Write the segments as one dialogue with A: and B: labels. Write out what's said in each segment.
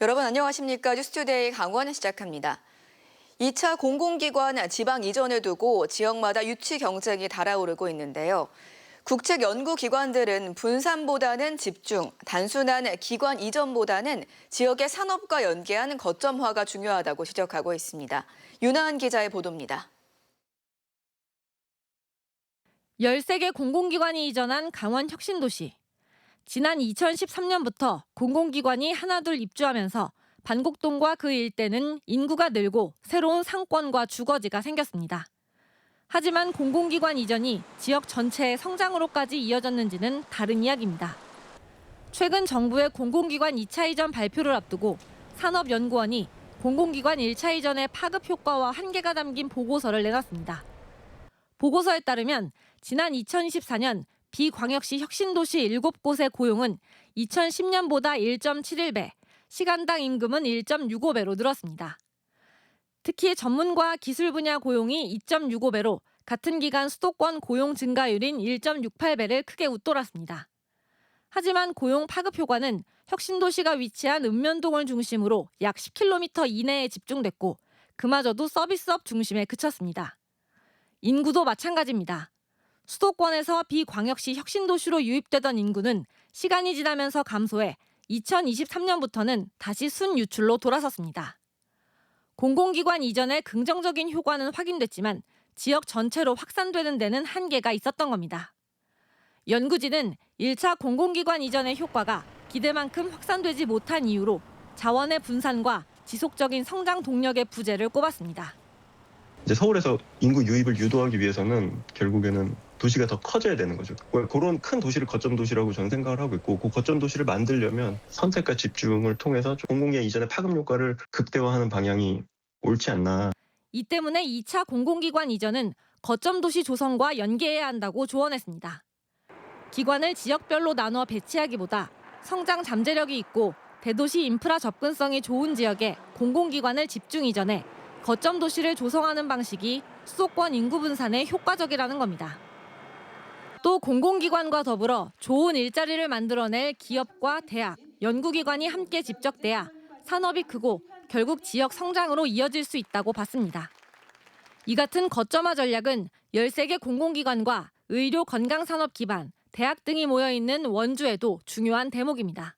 A: 여러분 안녕하십니까? 뉴스투데이 강원 시작합니다. 2차 공공기관 지방 이전을 두고 지역마다 유치 경쟁이 달아오르고 있는데요. 국책 연구기관들은 분산보다는 집중, 단순한 기관 이전보다는 지역의 산업과 연계한 거점화가 중요하다고 지적하고 있습니다. 윤하은 기자의 보도입니다.
B: 13개 공공기관이 이전한 강원 혁신도시. 지난 2013년부터 공공기관이 하나둘 입주하면서 반곡동과 그 일대는 인구가 늘고 새로운 상권과 주거지가 생겼습니다. 하지만 공공기관 이전이 지역 전체의 성장으로까지 이어졌는지는 다른 이야기입니다. 최근 정부의 공공기관 2차 이전 발표를 앞두고 산업연구원이 공공기관 1차 이전의 파급 효과와 한계가 담긴 보고서를 내놨습니다. 보고서에 따르면 지난 2024년 비광역시 혁신도시 7곳의 고용은 2010년보다 1.71배, 시간당 임금은 1.65배로 늘었습니다. 특히 전문과 기술 분야 고용이 2.65배로 같은 기간 수도권 고용 증가율인 1.68배를 크게 웃돌았습니다. 하지만 고용 파급 효과는 혁신도시가 위치한 읍면동을 중심으로 약 10km 이내에 집중됐고 그마저도 서비스업 중심에 그쳤습니다. 인구도 마찬가지입니다. 수도권에서 비광역시 혁신도시로 유입되던 인구는 시간이 지나면서 감소해 2023년부터는 다시 순유출로 돌아섰습니다. 공공기관 이전의 긍정적인 효과는 확인됐지만 지역 전체로 확산되는 데는 한계가 있었던 겁니다. 연구진은 1차 공공기관 이전의 효과가 기대만큼 확산되지 못한 이유로 자원의 분산과 지속적인 성장 동력의 부재를 꼽았습니다.
C: 이제 서울에서 인구 유입을 유도하기 위해서는 결국에는 도시가 더 커져야 되는 거죠. 그런 큰 도시를 거점 도시라고 저는 생각을 하고 있고 그 거점 도시를 만들려면 선택과 집중을 통해서 공공기관 이전의 파급 효과를 극대화하는 방향이 옳지 않나.
B: 이 때문에 2차 공공기관 이전은 거점 도시 조성과 연계해야 한다고 조언했습니다. 기관을 지역별로 나눠 배치하기보다 성장 잠재력이 있고 대도시 인프라 접근성이 좋은 지역에 공공기관을 집중 이전해 거점 도시를 조성하는 방식이 수도권 인구 분산에 효과적이라는 겁니다. 또 공공기관과 더불어 좋은 일자리를 만들어낼 기업과 대학, 연구기관이 함께 집적돼야 산업이 크고 결국 지역 성장으로 이어질 수 있다고 봤습니다. 이 같은 거점화 전략은 13개 공공기관과 의료 건강산업 기반, 대학 등이 모여있는 원주에도 중요한 대목입니다.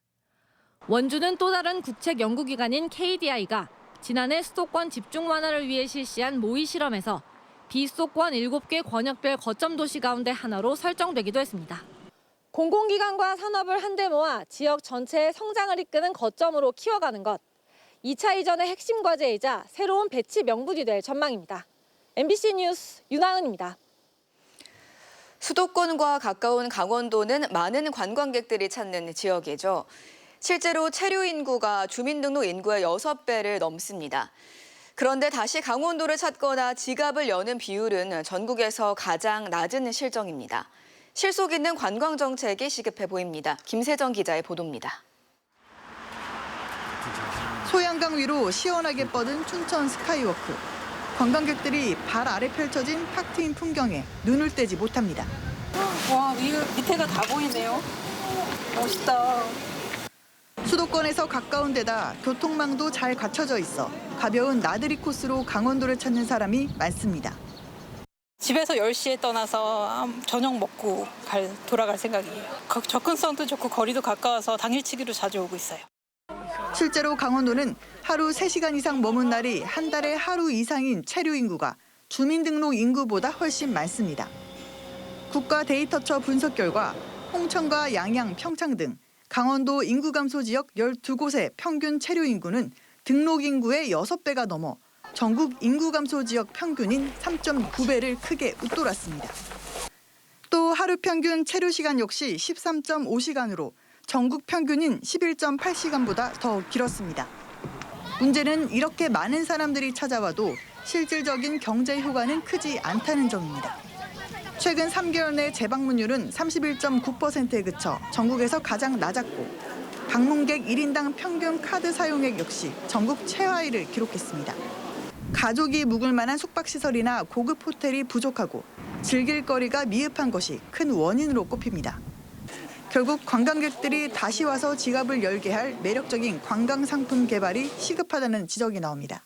B: 원주는 또 다른 국책 연구기관인 KDI가 지난해 수도권 집중 완화를 위해 실시한 모의 실험에서 비수도권 7개 권역별 거점 도시 가운데 하나로 설정되기도 했습니다. 공공기관과 산업을 한데 모아 지역 전체의 성장을 이끄는 거점으로 키워가는 것. 2차 이전의 핵심 과제이자 새로운 배치 명분이 될 전망입니다. MBC 뉴스 윤하은입니다.
A: 수도권과 가까운 강원도는 많은 관광객들이 찾는 지역이죠. 실제로 체류 인구가 주민등록 인구의 6배를 넘습니다. 그런데 다시 강원도를 찾거나 지갑을 여는 비율은 전국에서 가장 낮은 실정입니다. 실속 있는 관광 정책이 시급해 보입니다. 김세정 기자의 보도입니다.
D: 소양강 위로 시원하게 뻗은 춘천 스카이워크. 관광객들이 발 아래 펼쳐진 탁 트인 풍경에 눈을 떼지 못합니다.
E: 와, 밑에가 다 보이네요. 멋있다.
D: 수도권에서 가까운 데다 교통망도 잘 갖춰져 있어 가벼운 나들이 코스로 강원도를 찾는 사람이 많습니다.
E: 집에서 10시에 떠나서 저녁 먹고 돌아갈 생각이에요. 접근성도 좋고 거리도 가까워서 당일치기로 자주 오고 있어요.
D: 실제로 강원도는 하루 3시간 이상 머문 날이 한 달에 하루 이상인 체류 인구가 주민등록 인구보다 훨씬 많습니다. 국가 데이터처 분석 결과 홍천과 양양, 평창 등 강원도 인구 감소 지역 12곳의 평균 체류 인구는 등록 인구의 6배가 넘어 전국 인구 감소 지역 평균인 3.9배를 크게 웃돌았습니다. 또 하루 평균 체류 시간 역시 13.5시간으로 전국 평균인 11.8시간보다 더 길었습니다. 문제는 이렇게 많은 사람들이 찾아와도 실질적인 경제 효과는 크지 않다는 점입니다. 최근 3개월 내 재방문율은 31.9%에 그쳐 전국에서 가장 낮았고 방문객 1인당 평균 카드 사용액 역시 전국 최하위를 기록했습니다. 가족이 묵을 만한 숙박시설이나 고급 호텔이 부족하고 즐길 거리가 미흡한 것이 큰 원인으로 꼽힙니다. 결국 관광객들이 다시 와서 지갑을 열게 할 매력적인 관광 상품 개발이 시급하다는 지적이 나옵니다.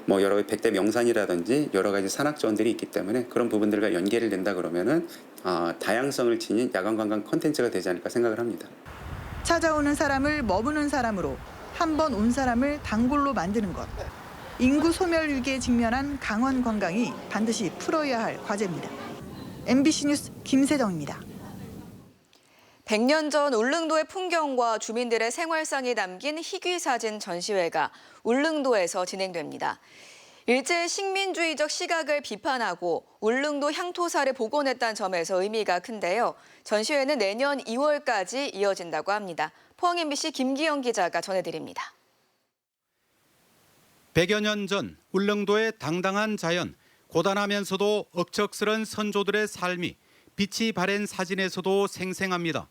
F: 여러 가지 100대 명산이라든지 여러 가지 산악 지원들이 있기 때문에 그런 부분들과 연계를 된다 그러면은 다양성을 지닌 야간 관광 콘텐츠가 되지 않을까 생각을 합니다.
D: 찾아오는 사람을 머무는 사람으로, 한 번 온 사람을 단골로 만드는 것. 인구 소멸 위기에 직면한 강원 관광이 반드시 풀어야 할 과제입니다. MBC 뉴스 김세정입니다.
A: 100년 전 울릉도의 풍경과 주민들의 생활상이 담긴 희귀사진 전시회가 울릉도에서 진행됩니다. 일제의 식민주의적 시각을 비판하고 울릉도 향토사를 복원했다는 점에서 의미가 큰데요. 전시회는 내년 2월까지 이어진다고 합니다. 포항 MBC 김기영 기자가 전해드립니다.
G: 100여 년 전 울릉도의 당당한 자연, 고단하면서도 억척스런 선조들의 삶이 빛이 바랜 사진에서도 생생합니다.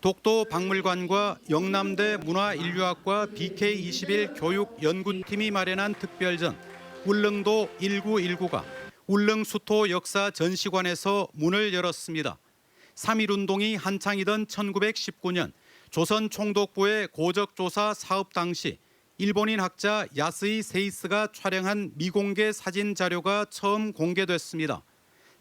G: 독도 박물관과 영남대 문화인류학과 BK21 교육연구팀이 마련한 특별전 울릉도 1919가 울릉수토 역사 전시관에서 문을 열었습니다. 3.1운동이 한창이던 1919년 조선 총독부의 고적조사 사업 당시 일본인 학자 야스이 세이스가 촬영한 미공개 사진 자료가 처음 공개됐습니다.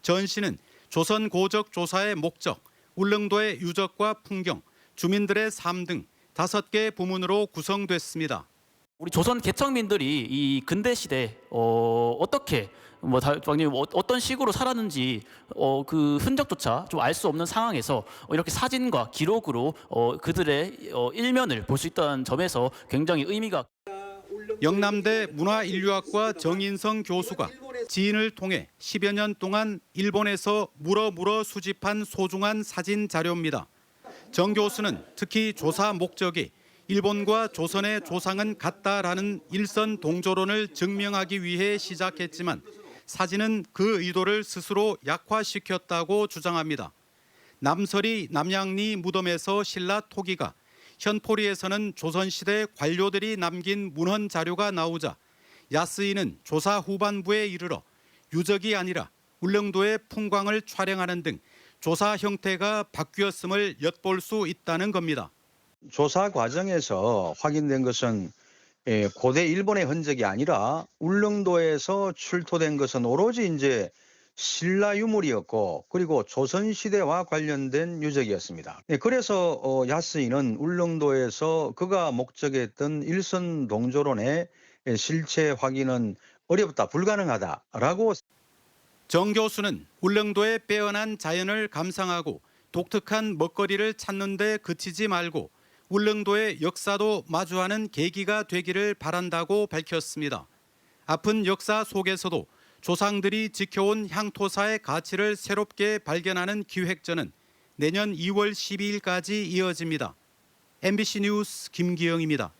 G: 전시는 조선 고적 조사의 목적, 울릉도의 유적과 풍경, 주민들의 삶 등 5개 부문으로 구성됐습니다.
H: 우리 조선 개척민들이 이 근대 시대 어떻게 어떤 식으로 살았는지 그 흔적조차 좀 알 수 없는 상황에서 이렇게 사진과 기록으로 그들의 일면을 볼 수 있다는 점에서 굉장히 의미가.
G: 영남대 문화인류학과 정인성 교수가 지인을 통해 10여 년 동안 일본에서 물어 수집한 소중한 사진 자료입니다. 정 교수는 특히 조사 목적이 일본과 조선의 조상은 같다라는 일선 동조론을 증명하기 위해 시작했지만 사진은 그 의도를 스스로 약화시켰다고 주장합니다. 남설이 남양리 무덤에서 신라 토기가, 현포리에서는 조선시대 관료들이 남긴 문헌 자료가 나오자 야스이는 조사 후반부에 이르러 유적이 아니라 울릉도의 풍광을 촬영하는 등 조사 형태가 바뀌었음을 엿볼 수 있다는 겁니다.
I: 조사 과정에서 확인된 것은 고대 일본의 흔적이 아니라 울릉도에서 출토된 것은 오로지 이제 신라 유물이었고 그리고 조선시대와 관련된 유적이었습니다. 그래서 야스이는 울릉도에서 그가 목적했던 일선 동조론의 실체 확인은 어렵다, 불가능하다라고.
G: 정 교수는 울릉도의 빼어난 자연을 감상하고 독특한 먹거리를 찾는 데 그치지 말고 울릉도의 역사도 마주하는 계기가 되기를 바란다고 밝혔습니다. 아픈 역사 속에서도 조상들이 지켜온 향토사의 가치를 새롭게 발견하는 기획전은 내년 2월 12일까지 이어집니다. MBC 뉴스 김기영입니다.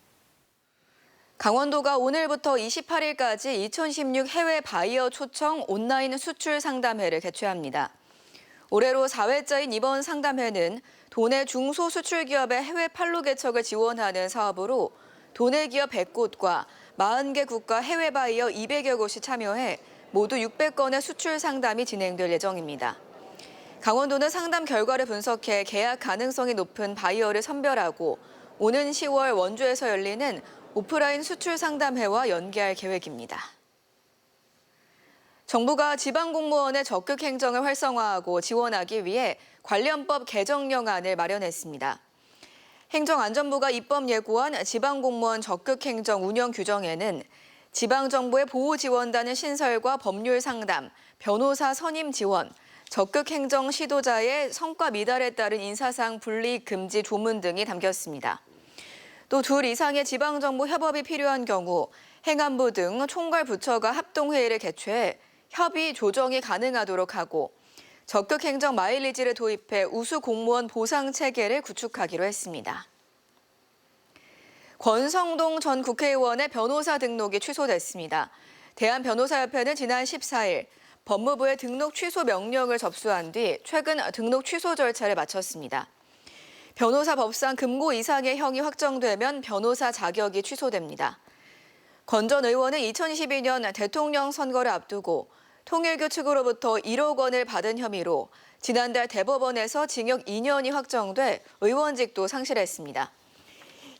A: 강원도가 오늘부터 28일까지 2016 해외 바이어 초청 온라인 수출 상담회를 개최합니다. 올해로 4회째인 이번 상담회는 도내 중소수출기업의 해외 판로 개척을 지원하는 사업으로 도내 기업 100곳과 40개 국가 해외 바이어 200여 곳이 참여해 모두 600건의 수출 상담이 진행될 예정입니다. 강원도는 상담 결과를 분석해 계약 가능성이 높은 바이어를 선별하고 오는 10월 원주에서 열리는 오프라인 수출 상담회와 연계할 계획입니다. 정부가 지방공무원의 적극 행정을 활성화하고 지원하기 위해 관련법 개정령안을 마련했습니다. 행정안전부가 입법 예고한 지방공무원 적극 행정 운영 규정에는 지방정부의 보호지원단의 신설과 법률 상담, 변호사 선임 지원, 적극 행정 시도자의 성과 미달에 따른 인사상 불이익 금지 조문 등이 담겼습니다. 또 2 이상의 지방정부 협업이 필요한 경우 행안부 등 총괄 부처가 합동회의를 개최해 협의 조정이 가능하도록 하고 적극 행정 마일리지를 도입해 우수 공무원 보상 체계를 구축하기로 했습니다. 권성동 전 국회의원의 변호사 등록이 취소됐습니다. 대한변호사협회는 지난 14일 법무부에 등록 취소 명령을 접수한 뒤 최근 등록 취소 절차를 마쳤습니다. 변호사 법상 금고 이상의 형이 확정되면 변호사 자격이 취소됩니다. 권 전 의원은 2022년 대통령 선거를 앞두고 통일교 측으로부터 1억 원을 받은 혐의로 지난달 대법원에서 징역 2년이 확정돼 의원직도 상실했습니다.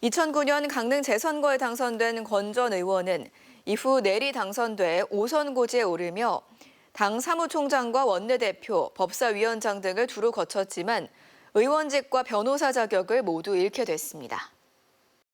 A: 2009년 강릉 재선거에 당선된 권 전 의원은 이후 내리 당선돼 5선 고지에 오르며 당 사무총장과 원내대표, 법사위원장 등을 두루 거쳤지만 의원직과 변호사 자격을 모두 잃게 됐습니다.